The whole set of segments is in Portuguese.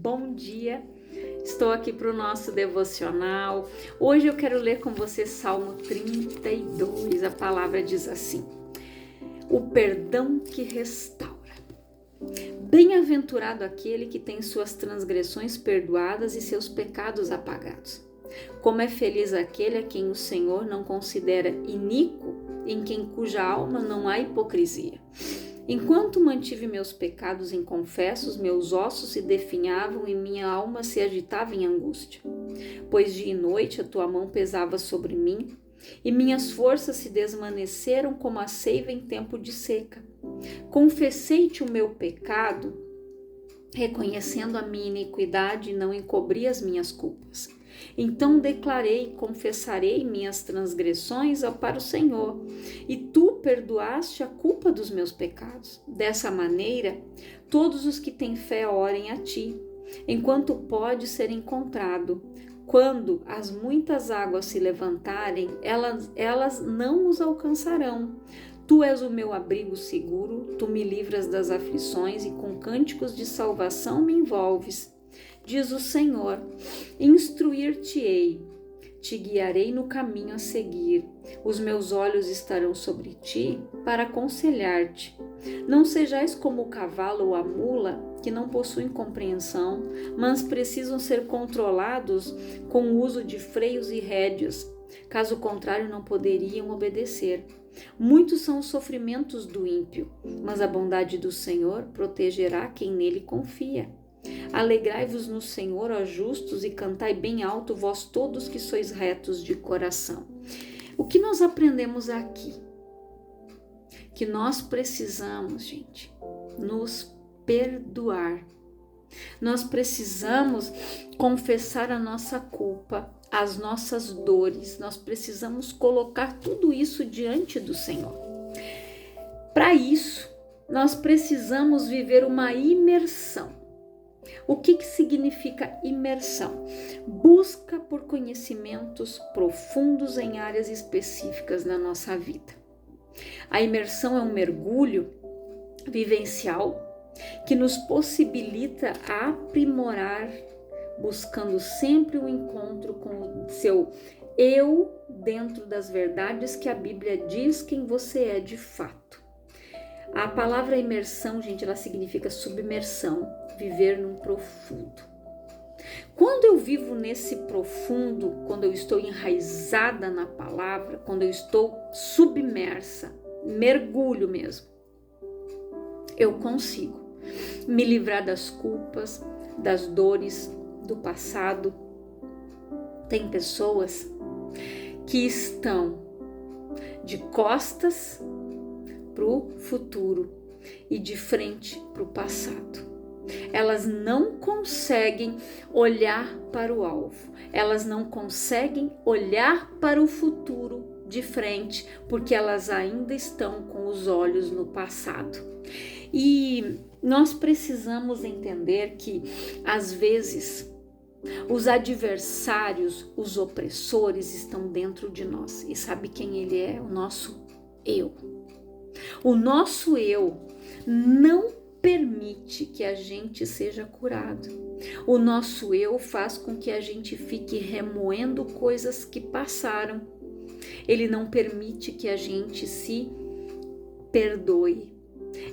bom dia. Estou aqui para o nosso devocional. Hoje eu quero ler com você Salmo 32. A palavra diz assim: o perdão que restaura. Bem-aventurado aquele que tem suas transgressões perdoadas e seus pecados apagados. Como é feliz aquele a quem o Senhor não considera iníquo, em quem cuja alma não há hipocrisia. Enquanto mantive meus pecados inconfessos, meus ossos se definhavam e minha alma se agitava em angústia. Pois dia e noite a tua mão pesava sobre mim, e minhas forças se desvaneceram como a seiva em tempo de seca. Confessei-te o meu pecado, reconhecendo a minha iniquidade, e não encobri as minhas culpas. Então declarei, confessarei minhas transgressões para o Senhor, e tu perdoaste a culpa dos meus pecados. Dessa maneira, todos os que têm fé orem a ti, enquanto pode ser encontrado. Quando as muitas águas se levantarem, elas não os alcançarão. Tu és o meu abrigo seguro, tu me livras das aflições e com cânticos de salvação me envolves. Diz o Senhor: instruir-te-ei, te guiarei no caminho a seguir. Os meus olhos estarão sobre ti para aconselhar-te. Não sejais como o cavalo ou a mula, que não possuem compreensão, mas precisam ser controlados com o uso de freios e rédeas. Caso contrário, não poderiam obedecer. Muitos são os sofrimentos do ímpio, mas a bondade do Senhor protegerá quem nele confia. Alegrai-vos no Senhor, ó justos, e cantai bem alto, vós todos que sois retos de coração. O que nós aprendemos aqui? Que nós precisamos, gente, nos perdoar. Nós precisamos confessar a nossa culpa, as nossas dores. Nós precisamos colocar tudo isso diante do Senhor. Para isso, nós precisamos viver uma imersão. O que significa imersão? Busca por conhecimentos profundos em áreas específicas na nossa vida. A imersão é um mergulho vivencial que nos possibilita aprimorar, buscando sempre o encontro com o seu eu dentro das verdades que a Bíblia diz quem você é de fato. A palavra imersão, gente, ela significa submersão, viver num profundo. Quando eu vivo nesse profundo, quando eu estou enraizada na palavra, quando eu estou submersa, mergulho mesmo, eu consigo me livrar das culpas, das dores do passado. Tem pessoas que estão de costas para o futuro e de frente para o passado. Elas não conseguem olhar para o alvo, elas não conseguem olhar para o futuro de frente, porque elas ainda estão com os olhos no passado. E nós precisamos entender que, às vezes, os adversários, os opressores estão dentro de nós. E sabe quem ele é? O nosso eu. O nosso eu não permite que a gente seja curado. O nosso eu faz com que a gente fique remoendo coisas que passaram. Ele não permite que a gente se perdoe.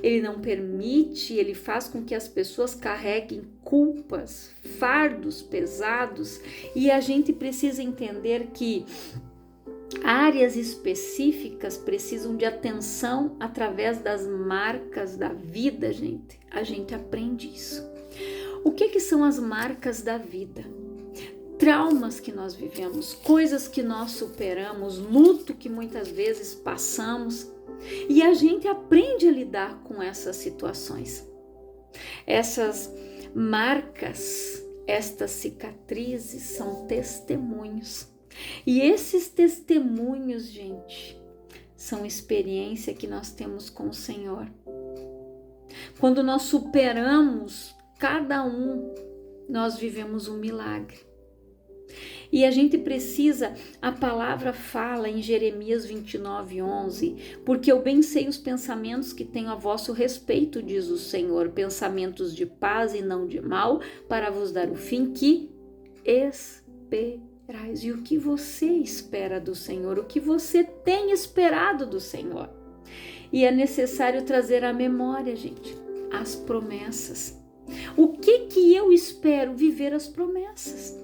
Ele não permite, ele faz com que as pessoas carreguem culpas, fardos pesados, e a gente precisa entender que áreas específicas precisam de atenção através das marcas da vida, gente. A gente aprende isso. O que são as marcas da vida? Traumas que nós vivemos, coisas que nós superamos, luto que muitas vezes passamos, e a gente aprende a lidar com essas situações. Essas marcas, estas cicatrizes são testemunhos. E esses testemunhos, gente, são experiência que nós temos com o Senhor. Quando nós superamos cada um, nós vivemos um milagre. E a gente precisa, a palavra fala em Jeremias 29:11, porque eu bem sei os pensamentos que tenho a vosso respeito, diz o Senhor, pensamentos de paz e não de mal, para vos dar o fim que esperais. E o que você espera do Senhor? O que você tem esperado do Senhor? E é necessário trazer à memória, gente, as promessas. O que eu espero? Viver as promessas.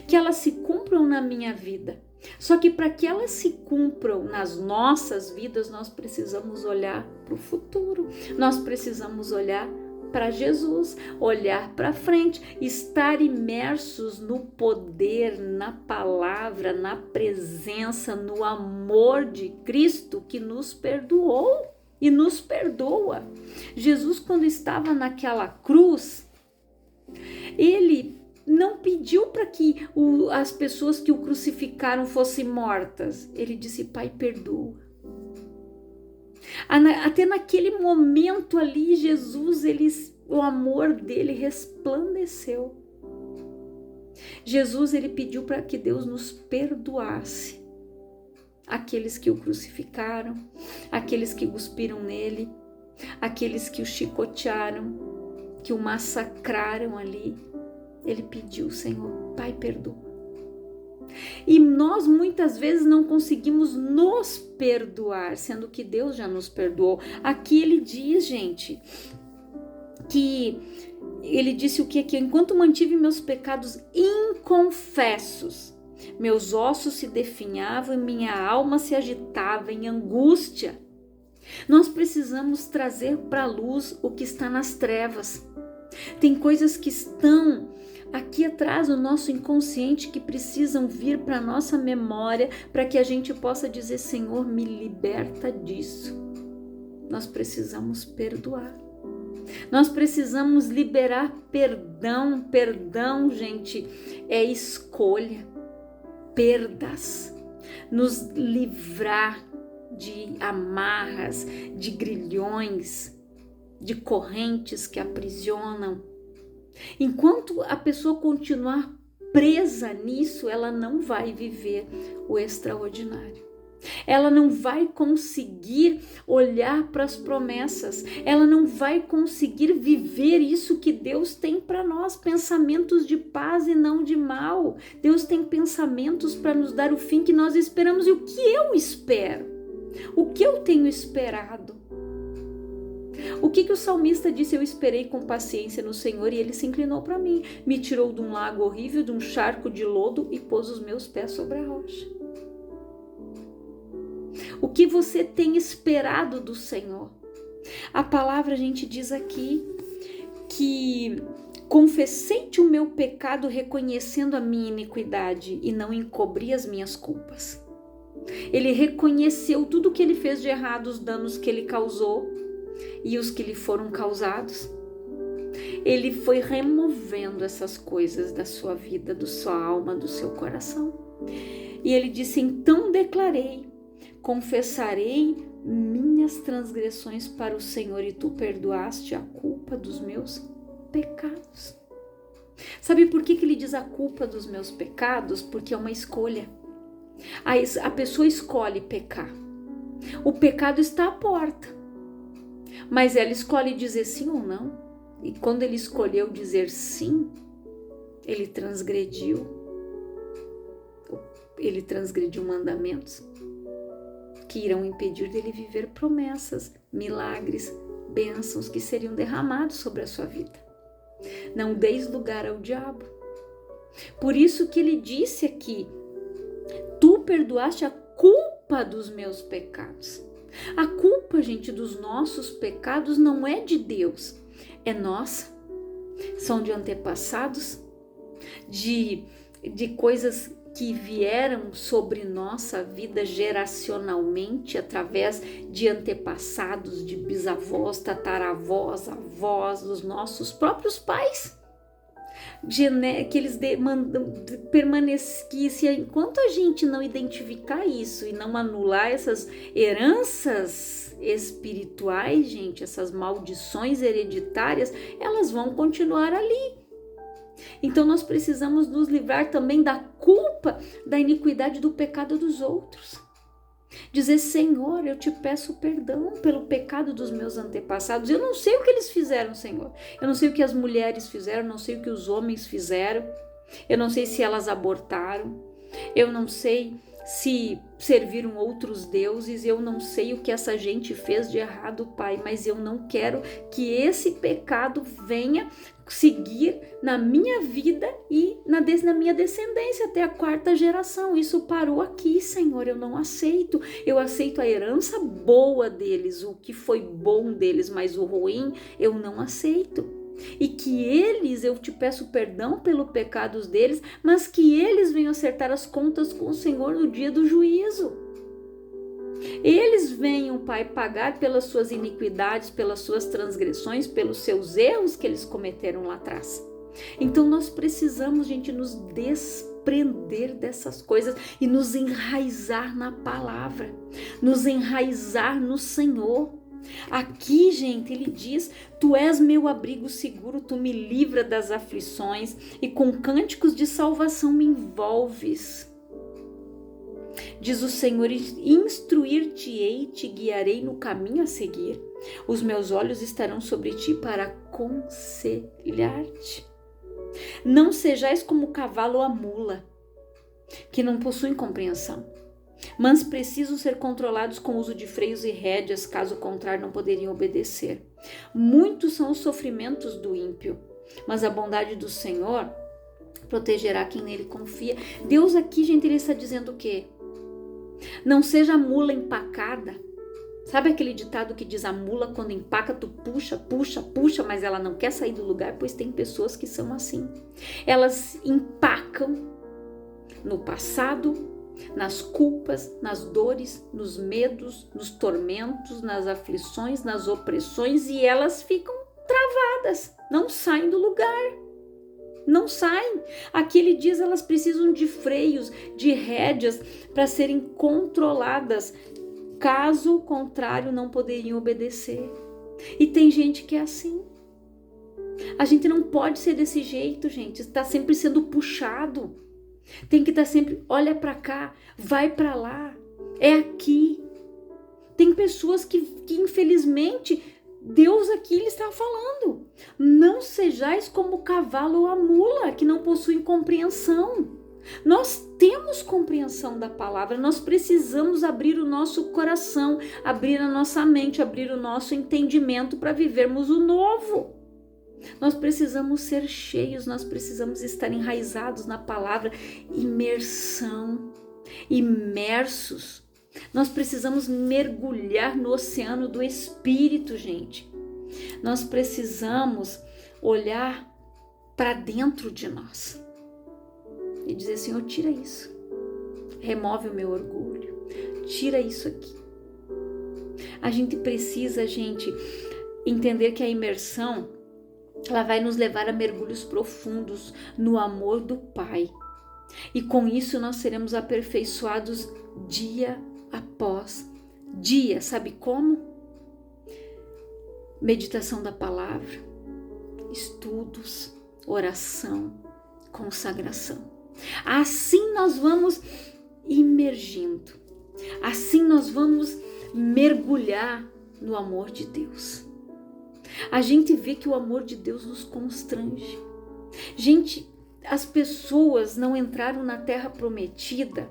Que elas se cumpram na minha vida. Só que para que elas se cumpram nas nossas vidas, nós precisamos olhar para o futuro. Nós precisamos olhar para Jesus, olhar para frente, estar imersos no poder, na palavra, na presença, no amor de Cristo que nos perdoou e nos perdoa. Jesus, quando estava naquela cruz, ele não pediu para que as pessoas que o crucificaram fossem mortas. Ele disse: Pai, perdoa. Até naquele momento ali, Jesus, o amor dele resplandeceu. Jesus, ele pediu para que Deus nos perdoasse. Aqueles que o crucificaram, aqueles que cuspiram nele, aqueles que o chicotearam, que o massacraram ali. Ele pediu: Senhor, Pai, perdoa. E nós muitas vezes não conseguimos nos perdoar, sendo que Deus já nos perdoou. Aqui ele diz, gente, que ele disse o que? Que enquanto mantive meus pecados inconfessos, meus ossos se definhavam e minha alma se agitava em angústia. Nós precisamos trazer para a luz o que está nas trevas. Tem coisas que estão aqui atrás do nosso inconsciente que precisam vir para a nossa memória para que a gente possa dizer: Senhor, me liberta disso. Nós precisamos perdoar. Nós precisamos liberar perdão. Perdão, gente, é escolha. Perdas. Nos livrar de amarras, de grilhões, de correntes que aprisionam. Enquanto a pessoa continuar presa nisso, ela não vai viver o extraordinário. Ela não vai conseguir olhar para as promessas. Ela não vai conseguir viver isso que Deus tem para nós, pensamentos de paz e não de mal. Deus tem pensamentos para nos dar o fim que nós esperamos. E o que eu espero? O que eu tenho esperado? O que o salmista disse? Eu esperei com paciência no Senhor e Ele se inclinou para mim. Me tirou de um lago horrível, de um charco de lodo e pôs os meus pés sobre a rocha. O que você tem esperado do Senhor? A palavra, a gente diz aqui que confessei-te o meu pecado reconhecendo a minha iniquidade e não encobri as minhas culpas. Ele reconheceu tudo que ele fez de errado, os danos que ele causou e os que lhe foram causados. Ele foi removendo essas coisas da sua vida, da sua alma, do seu coração. E ele disse: então declarei, confessarei minhas transgressões para o Senhor e tu perdoaste a culpa dos meus pecados. Sabe por que ele diz a culpa dos meus pecados? Porque é uma escolha. A pessoa escolhe pecar. O pecado está à porta, mas ela escolhe dizer sim ou não. E quando ele escolheu dizer sim, ele transgrediu mandamentos que irão impedir dele viver promessas, milagres, bênçãos que seriam derramados sobre a sua vida. Não deis lugar ao diabo. Por isso que ele disse aqui: tu perdoaste a culpa dos meus pecados. A culpa, gente, dos nossos pecados não é de Deus, é nossa. São de antepassados, de coisas que vieram sobre nossa vida geracionalmente, através de antepassados, de bisavós, tataravós, avós, dos nossos próprios pais. Que eles permanecessem. Enquanto a gente não identificar isso e não anular essas heranças espirituais, gente, essas maldições hereditárias, elas vão continuar ali. Então nós precisamos nos livrar também da culpa, da iniquidade, do pecado dos outros. Dizer: Senhor, eu te peço perdão pelo pecado dos meus antepassados. Eu não sei o que eles fizeram, Senhor. Eu não sei o que as mulheres fizeram, não sei o que os homens fizeram. Eu não sei se elas abortaram. Eu não sei se serviram outros deuses. Eu não sei o que essa gente fez de errado, Pai. Mas eu não quero que esse pecado venha seguir na minha vida e na minha descendência até a 4ª geração. Isso parou aqui, Senhor, eu não aceito. Eu aceito a herança boa deles, o que foi bom deles, mas o ruim eu não aceito. E que eles, eu te peço perdão pelo pecados deles, mas que eles venham acertar as contas com o Senhor no dia do juízo. Eles venham, Pai, pagar pelas suas iniquidades, pelas suas transgressões, pelos seus erros que eles cometeram lá atrás. Então nós precisamos, gente, nos desprender dessas coisas e nos enraizar na palavra, nos enraizar no Senhor. Aqui, gente, ele diz: Tu és meu abrigo seguro, tu me livra das aflições e com cânticos de salvação me envolves. Diz o Senhor: instruir-te-ei, te guiarei no caminho a seguir. Os meus olhos estarão sobre ti para aconselhar-te. Não sejais como o cavalo ou a mula, que não possuem compreensão, mas precisam ser controlados com o uso de freios e rédeas, caso contrário não poderiam obedecer. Muitos são os sofrimentos do ímpio, mas a bondade do Senhor protegerá quem nele confia. Deus aqui, gente, ele está dizendo o quê? Não seja a mula empacada. Sabe aquele ditado que diz: a mula quando empaca tu puxa, puxa, puxa, mas ela não quer sair do lugar? Pois tem pessoas que são assim. Elas empacam no passado, nas culpas, nas dores, nos medos, nos tormentos, nas aflições, nas opressões, e elas ficam travadas, não saem do lugar. Não saem. Aqui ele diz: elas precisam de freios, de rédeas para serem controladas. Caso contrário, não poderiam obedecer. E tem gente que é assim. A gente não pode ser desse jeito, gente. Está sempre sendo puxado. Tem que estar sempre: olha para cá, vai para lá, é aqui. Tem pessoas que infelizmente, Deus aqui ele está falando: não sejais como o cavalo ou a mula, que não possuem compreensão. Nós temos compreensão da palavra, nós precisamos abrir o nosso coração, abrir a nossa mente, abrir o nosso entendimento para vivermos o novo. Nós precisamos ser cheios, nós precisamos estar enraizados na palavra, imersos. Nós precisamos mergulhar no oceano do Espírito, gente. Nós precisamos olhar para dentro de nós e dizer: Senhor, tira isso, remove o meu orgulho, tira isso aqui. A gente precisa, gente, entender que a imersão, ela vai nos levar a mergulhos profundos no amor do Pai. E com isso nós seremos aperfeiçoados dia após dia. Sabe como? Meditação da palavra, estudos, oração, consagração. Assim nós vamos imergindo. Assim nós vamos mergulhar no amor de Deus. A gente vê que o amor de Deus nos constrange. Gente, as pessoas não entraram na terra prometida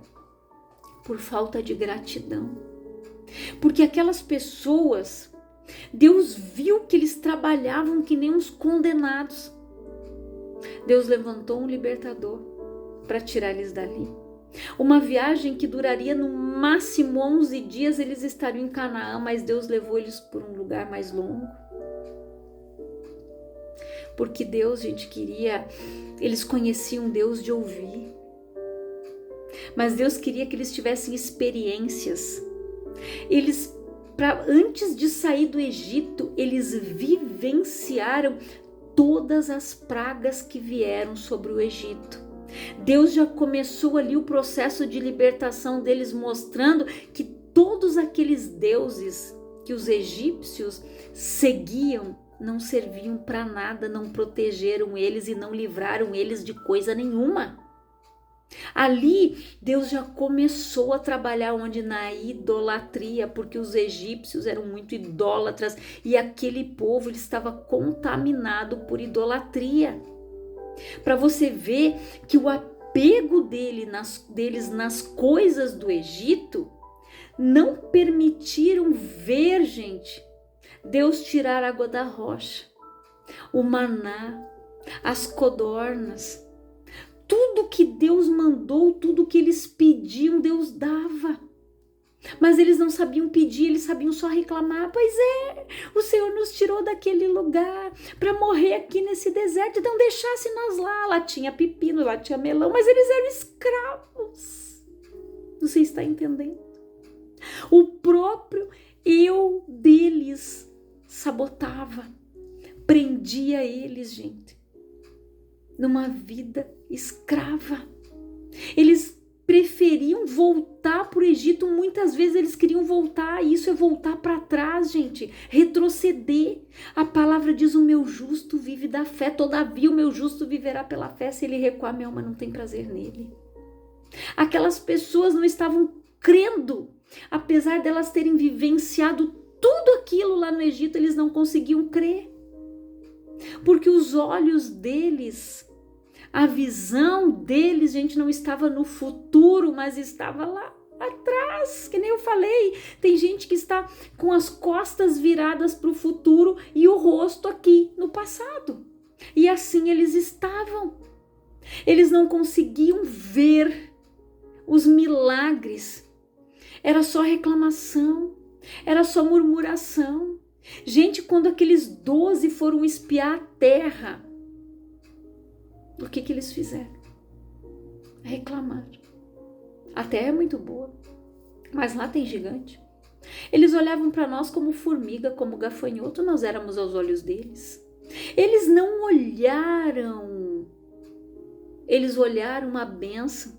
por falta de gratidão. Porque aquelas pessoas, Deus viu que eles trabalhavam que nem uns condenados. Deus levantou um libertador para tirar eles dali. Uma viagem que duraria no máximo 11 dias, eles estariam em Canaã, mas Deus levou eles por um lugar mais longo. Porque Deus, gente, queria, eles conheciam Deus de ouvir, mas Deus queria que eles tivessem experiências. Eles, antes de sair do Egito, eles vivenciaram todas as pragas que vieram sobre o Egito. Deus já começou ali o processo de libertação deles, mostrando que todos aqueles deuses que os egípcios seguiam não serviam para nada, não protegeram eles e não livraram eles de coisa nenhuma. Ali Deus já começou a trabalhar onde? Na idolatria, porque os egípcios eram muito idólatras e aquele povo ele estava contaminado por idolatria. Para você ver que o apego deles nas coisas do Egito não permitiram ver, gente, Deus tirar água da rocha, o maná, as codornas, tudo que Deus mandou, tudo que eles pediam, Deus dava. Mas eles não sabiam pedir, eles sabiam só reclamar. Pois é, o Senhor nos tirou daquele lugar para morrer aqui nesse deserto, então deixasse nós lá. Lá tinha pepino, lá tinha melão, mas eles eram escravos. Você está entendendo? O próprio eu deles sabotava, prendia eles, gente, numa vida escrava. Eles preferiam voltar para o Egito, muitas vezes eles queriam voltar, e isso é voltar para trás, gente, retroceder. A palavra diz: o meu justo vive da fé, todavia o meu justo viverá pela fé, se ele recuar, minha alma não tem prazer nele. Aquelas pessoas não estavam crendo, apesar delas terem vivenciado tudo aquilo lá no Egito, eles não conseguiam crer, porque os olhos deles, a visão deles, gente, não estava no futuro, mas estava lá atrás, que nem eu falei. Tem gente que está com as costas viradas para o futuro e o rosto aqui no passado. E assim eles estavam. Eles não conseguiam ver os milagres. Era só reclamação, era só murmuração. Gente, quando aqueles 12 foram espiar a terra, o que eles fizeram? Reclamaram. A terra é muito boa, mas lá tem gigante. Eles olhavam para nós como formiga, como gafanhoto, nós éramos aos olhos deles. Eles não olharam, eles olharam uma bênção,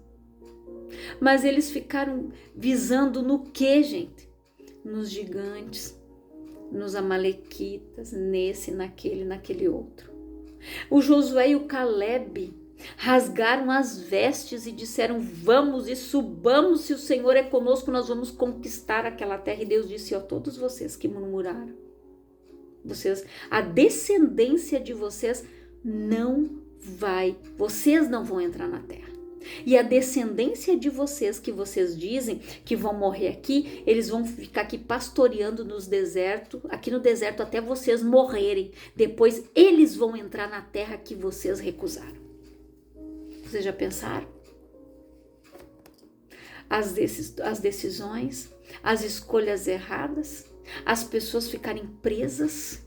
mas eles ficaram visando no que, gente? Nos gigantes, nos amalequitas, nesse, naquele outro. O Josué e o Calebe rasgaram as vestes e disseram: vamos e subamos, se o Senhor é conosco, nós vamos conquistar aquela terra. E Deus disse: ó, todos vocês que murmuraram, a descendência de vocês vocês não vão entrar na terra. E a descendência de vocês, que vocês dizem que vão morrer aqui, eles vão ficar aqui pastoreando aqui no deserto até vocês morrerem. Depois eles vão entrar na terra que vocês recusaram. Vocês já pensaram? As decisões, as escolhas erradas, as pessoas ficarem presas,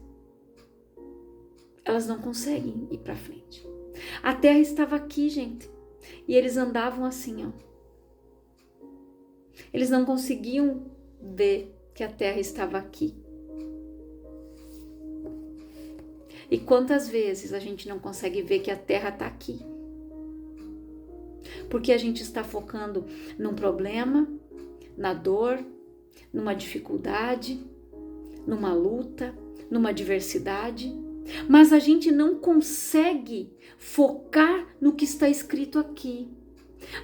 elas não conseguem ir para frente. A terra estava aqui, gente. E eles andavam assim, ó. Eles não conseguiam ver que a terra estava aqui. E quantas vezes a gente não consegue ver que a terra está aqui? Porque a gente está focando num problema, na dor, numa dificuldade, numa luta, numa adversidade. Mas a gente não consegue focar no que está escrito aqui.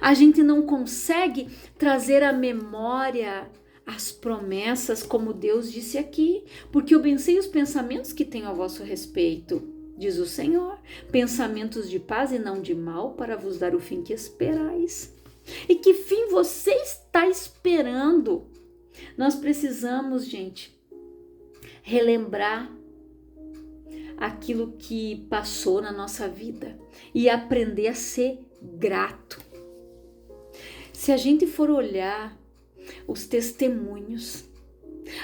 A gente não consegue trazer à memória as promessas, como Deus disse aqui, porque eu pensei os pensamentos que tenho a vosso respeito, diz o Senhor, pensamentos de paz e não de mal, para vos dar o fim que esperais. E que fim você está esperando? Nós precisamos, gente, relembrar aquilo que passou na nossa vida e aprender a ser grato. Se a gente for olhar os testemunhos,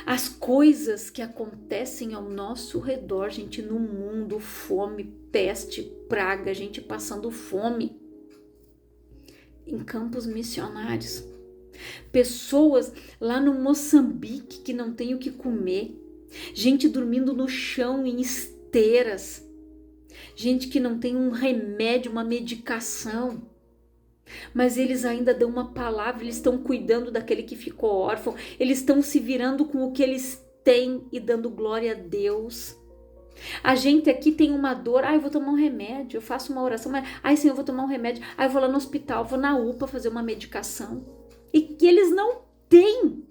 as coisas que acontecem ao nosso redor, gente, no mundo, fome, peste, praga, gente passando fome, em campos missionários, pessoas lá no Moçambique que não têm o que comer, gente dormindo no chão em esteiras, gente que não tem um remédio, uma medicação, mas eles ainda dão uma palavra, eles estão cuidando daquele que ficou órfão, eles estão se virando com o que eles têm e dando glória a Deus. A gente aqui tem uma dor, eu vou tomar um remédio, eu faço uma oração, mas, sim, eu vou tomar um remédio, eu vou lá no hospital, vou na UPA fazer uma medicação. E que eles não têm.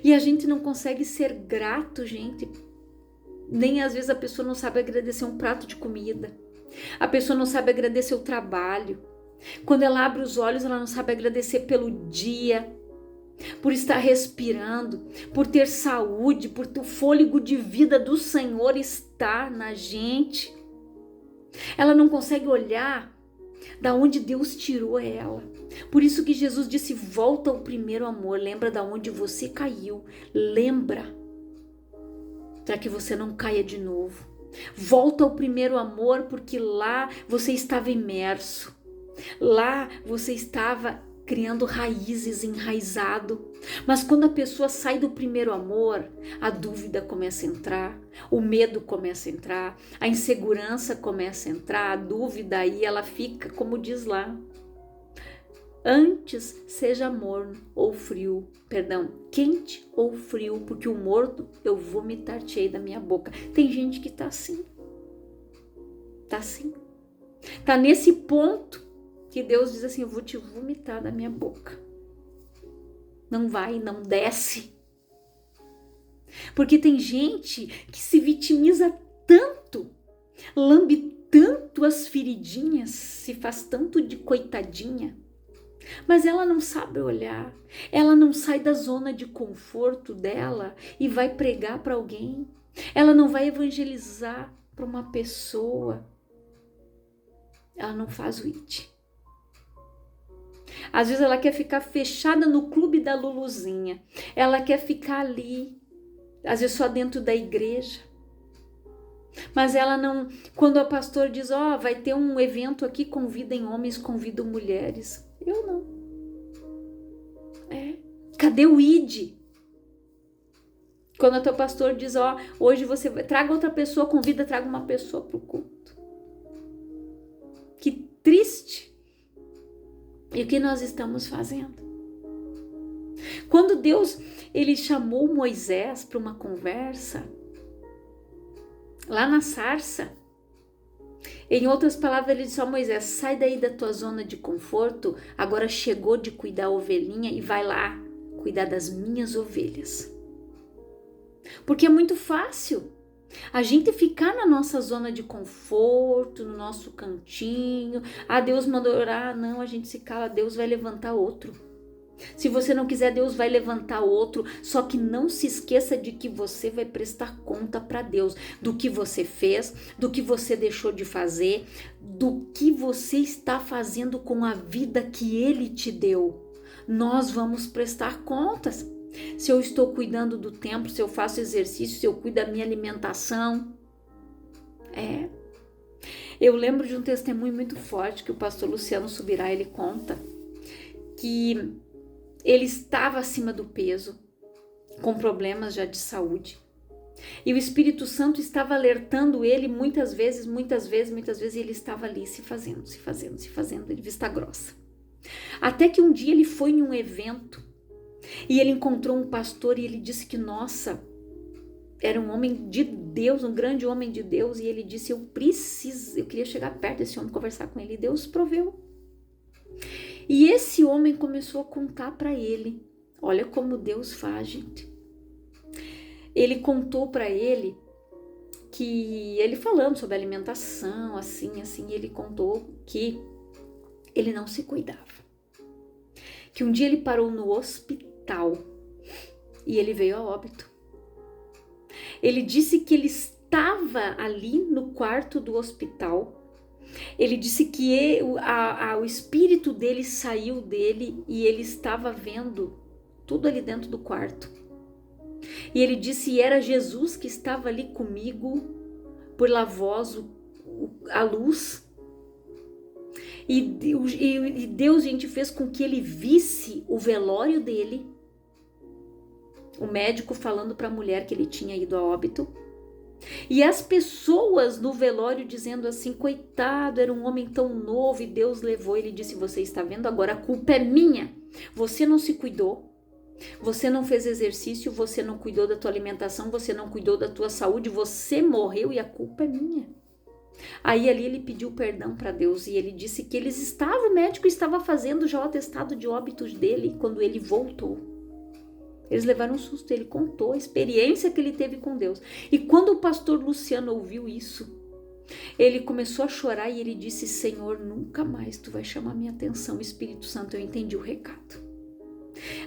E a gente não consegue ser grato, gente. Nem às vezes a pessoa não sabe agradecer um prato de comida. A pessoa não sabe agradecer o trabalho. Quando ela abre os olhos, ela não sabe agradecer pelo dia, por estar respirando, por ter saúde, por ter o fôlego de vida do Senhor estar na gente. Ela não consegue olhar da onde Deus tirou ela. Por isso que Jesus disse: volta ao primeiro amor, lembra da onde você caiu, lembra, para que você não caia de novo. Volta ao primeiro amor, porque lá você estava imerso, lá você estava criando raízes, enraizado. Mas quando a pessoa sai do primeiro amor, a dúvida começa a entrar, o medo começa a entrar, a insegurança começa a entrar, a dúvida aí ela fica, como diz lá, antes seja morno ou frio, quente ou frio, porque o morno eu vomitar-te-ei da minha boca. Tem gente que tá assim, tá nesse ponto que Deus diz assim: eu vou te vomitar da minha boca. Não vai, não desce. Porque tem gente que se vitimiza tanto, lambe tanto as feridinhas, se faz tanto de coitadinha, mas ela não sabe olhar, ela não sai da zona de conforto dela e vai pregar para alguém, ela não vai evangelizar para uma pessoa, ela não faz o IT. Às vezes ela quer ficar fechada no clube da Luluzinha, ela quer ficar ali, às vezes só dentro da igreja, mas ela não, quando o pastor diz, vai ter um evento aqui, convidem homens, convidam mulheres, eu não. Cadê o ID? Quando o teu pastor diz, hoje você vai, traga outra pessoa, traga uma pessoa para o culto. Que triste. E o que nós estamos fazendo? Quando Deus, ele chamou Moisés para uma conversa, lá na sarça, em outras palavras, ele disse: Moisés, sai daí da tua zona de conforto, agora chegou de cuidar a ovelhinha e vai lá cuidar das minhas ovelhas. Porque é muito fácil a gente ficar na nossa zona de conforto, no nosso cantinho. Deus mandou orar, não, a gente se cala, Deus vai levantar outro. Se você não quiser, Deus vai levantar outro. Só que não se esqueça de que você vai prestar conta para Deus do que você fez, do que você deixou de fazer, do que você está fazendo com a vida que Ele te deu. Nós vamos prestar contas. Se eu estou cuidando do templo, se eu faço exercício, se eu cuido da minha alimentação. Eu lembro de um testemunho muito forte que o pastor Luciano Subirá, ele conta que ele estava acima do peso, com problemas já de saúde. E o Espírito Santo estava alertando ele muitas vezes, e ele estava ali se fazendo, ele vista grossa. Até que um dia ele foi em um evento e ele encontrou um pastor e ele disse que, nossa, era um homem de Deus, um grande homem de Deus, e ele disse, eu queria chegar perto desse homem, conversar com ele, e Deus proveu. E esse homem começou a contar para ele, olha como Deus faz, gente. Ele contou para ele que, ele falando sobre alimentação, assim, ele contou que ele não se cuidava. Que um dia ele parou no hospital e ele veio a óbito. Ele disse que ele estava ali no quarto do hospital. Ele disse que o espírito dele saiu dele e ele estava vendo tudo ali dentro do quarto. E ele disse, era Jesus que estava ali comigo, por la voz, a luz. E Deus, gente, fez com que ele visse o velório dele, o médico falando para a mulher que ele tinha ido a óbito, e as pessoas no velório dizendo assim, coitado, era um homem tão novo e Deus levou. Ele disse, você está vendo agora, a culpa é minha, você não se cuidou, Você não fez exercício, você não cuidou da tua alimentação, você não cuidou da tua saúde, você morreu e a culpa é minha. Aí ali ele pediu perdão para Deus e ele disse que o médico estava fazendo já o atestado de óbitos dele quando ele voltou. Eles levaram um susto, ele contou a experiência que ele teve com Deus. E quando o pastor Luciano ouviu isso, ele começou a chorar e ele disse: Senhor, nunca mais tu vai chamar minha atenção, Espírito Santo, eu entendi o recado.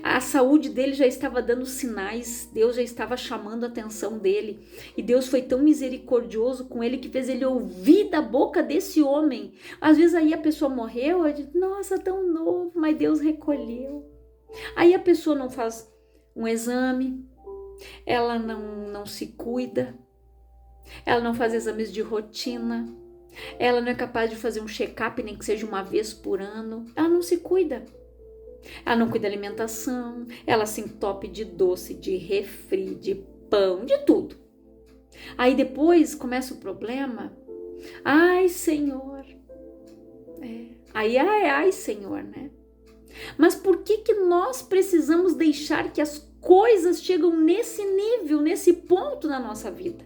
A saúde dele já estava dando sinais, Deus já estava chamando a atenção dele. E Deus foi tão misericordioso com ele que fez ele ouvir da boca desse homem. Às vezes aí a pessoa morreu, eu digo, nossa, tão novo, mas Deus recolheu. Aí a pessoa não faz um exame, ela não se cuida, ela não faz exames de rotina, ela não é capaz de fazer um check-up, nem que seja uma vez por ano, ela não se cuida. Ela não cuida da alimentação, ela se entope de doce, de refri, de pão, de tudo. Aí depois começa o problema. Ai, Senhor. Ai, Senhor, né? Mas por que nós precisamos deixar que as coisas chegam nesse nível, nesse ponto na nossa vida?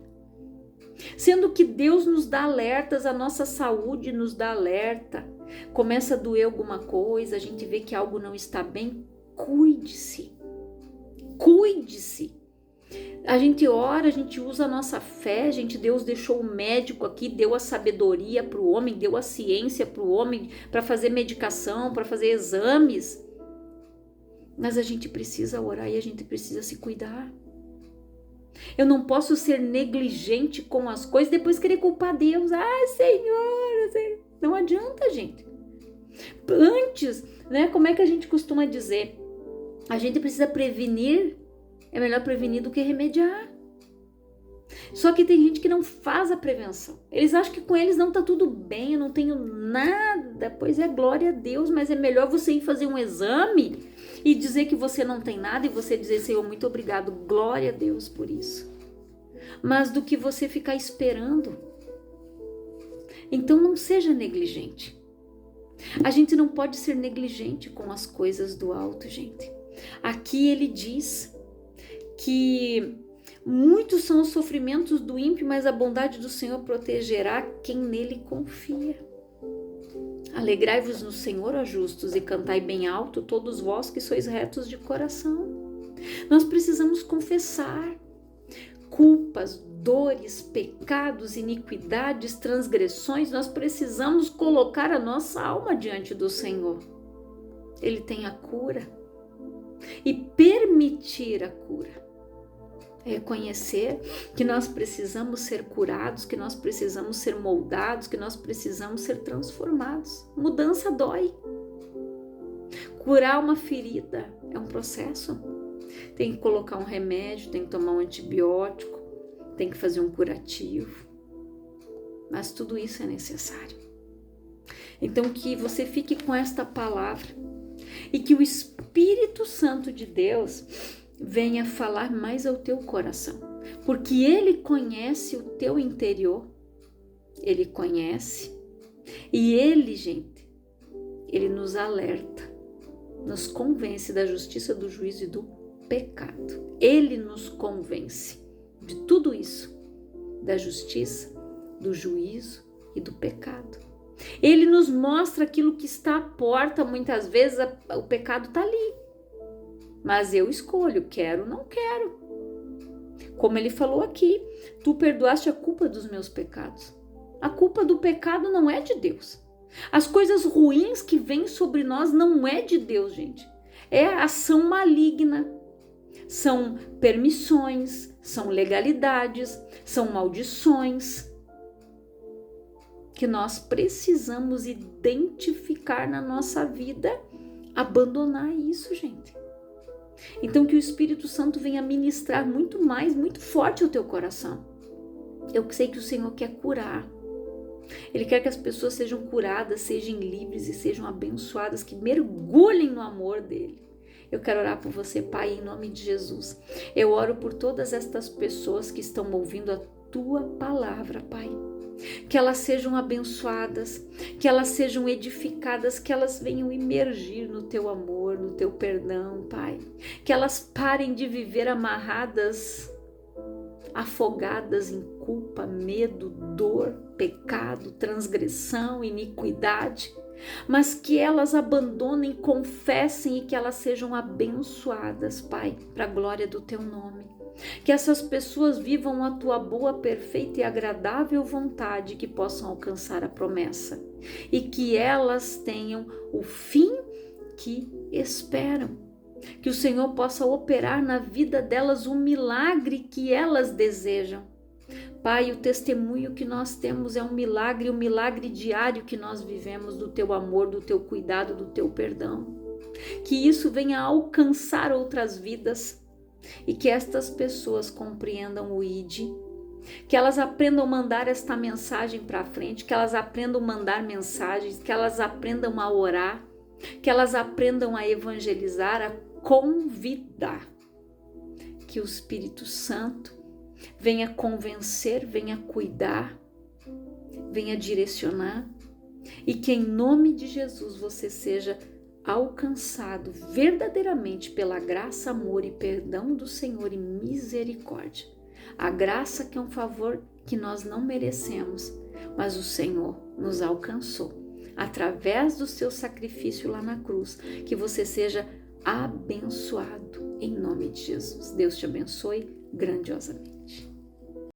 Sendo que Deus nos dá alertas, a nossa saúde nos dá alerta. Começa a doer alguma coisa, a gente vê que algo não está bem, cuide-se. Cuide-se. A gente ora, a gente usa a nossa fé, Deus deixou o médico aqui, deu a sabedoria para o homem, deu a ciência para o homem, para fazer medicação, para fazer exames. Mas a gente precisa orar e a gente precisa se cuidar. Eu não posso ser negligente com as coisas e depois querer culpar Deus. Ai, Senhor, não adianta, gente. Antes, né, como é que a gente costuma dizer? A gente precisa prevenir, é melhor prevenir do que remediar. Só que tem gente que não faz a prevenção. Eles acham que com eles não tá tudo bem, eu não tenho nada. Pois é, glória a Deus, mas é melhor você ir fazer um exame e dizer que você não tem nada e você dizer, Senhor, muito obrigado, glória a Deus por isso. Mas do que você ficar esperando. Então não seja negligente. A gente não pode ser negligente com as coisas do alto, gente. Aqui ele diz que muitos são os sofrimentos do ímpio, mas a bondade do Senhor protegerá quem nele confia. Alegrai-vos no Senhor, ó justos, e cantai bem alto, todos vós que sois retos de coração. Nós precisamos confessar culpas, dores, pecados, iniquidades, transgressões. Nós precisamos colocar a nossa alma diante do Senhor. Ele tem a cura. E permitir a cura. Reconhecer que nós precisamos ser curados, que nós precisamos ser moldados, que nós precisamos ser transformados. Mudança dói. Curar uma ferida é um processo. Tem que colocar um remédio, tem que tomar um antibiótico, tem que fazer um curativo. Mas tudo isso é necessário. Então que você fique com esta palavra e que o Espírito Santo de Deus venha falar mais ao teu coração, porque Ele conhece o teu interior, Ele conhece, e Ele, gente, Ele nos alerta, nos convence da justiça, do juízo e do pecado. Ele nos convence de tudo isso, da justiça, do juízo e do pecado. Ele nos mostra aquilo que está à porta, muitas vezes o pecado está ali. Mas eu escolho, quero ou não quero. Como ele falou aqui, tu perdoaste a culpa dos meus pecados. A culpa do pecado não é de Deus. As coisas ruins que vêm sobre nós não é de Deus, gente. É ação maligna. São permissões, são legalidades, são maldições que nós precisamos identificar na nossa vida, abandonar isso, gente. Então que o Espírito Santo venha ministrar muito mais, muito forte ao teu coração. Eu sei que o Senhor quer curar. Ele quer que as pessoas sejam curadas, sejam livres e sejam abençoadas, que mergulhem no amor dele. Eu quero orar por você, Pai, em nome de Jesus. Eu oro por todas estas pessoas que estão ouvindo a tua palavra, Pai. que elas sejam abençoadas, que elas sejam edificadas, que elas venham imergir no teu amor, no teu perdão, Pai, que elas parem de viver amarradas, afogadas em culpa, medo, dor, pecado, transgressão, iniquidade, mas que elas abandonem, confessem e que elas sejam abençoadas, Pai, para a glória do teu nome. Que essas pessoas vivam a tua boa, perfeita e agradável vontade, que possam alcançar a promessa e que elas tenham o fim que esperam. Que o Senhor possa operar na vida delas o milagre que elas desejam. Pai, o testemunho que nós temos é um milagre, o milagre diário que nós vivemos do teu amor, do teu cuidado, do teu perdão. Que isso venha a alcançar outras vidas e que estas pessoas compreendam o ID, que elas aprendam a mandar esta mensagem para frente, que elas aprendam a mandar mensagens, que elas aprendam a orar, que elas aprendam a evangelizar, a convidar. Que o Espírito Santo venha convencer, venha cuidar, venha direcionar e que em nome de Jesus você seja alcançado verdadeiramente pela graça, amor e perdão do Senhor e misericórdia. A graça que é um favor que nós não merecemos, mas o Senhor nos alcançou através do seu sacrifício lá na cruz. Que você seja abençoado em nome de Jesus. Deus te abençoe grandiosamente.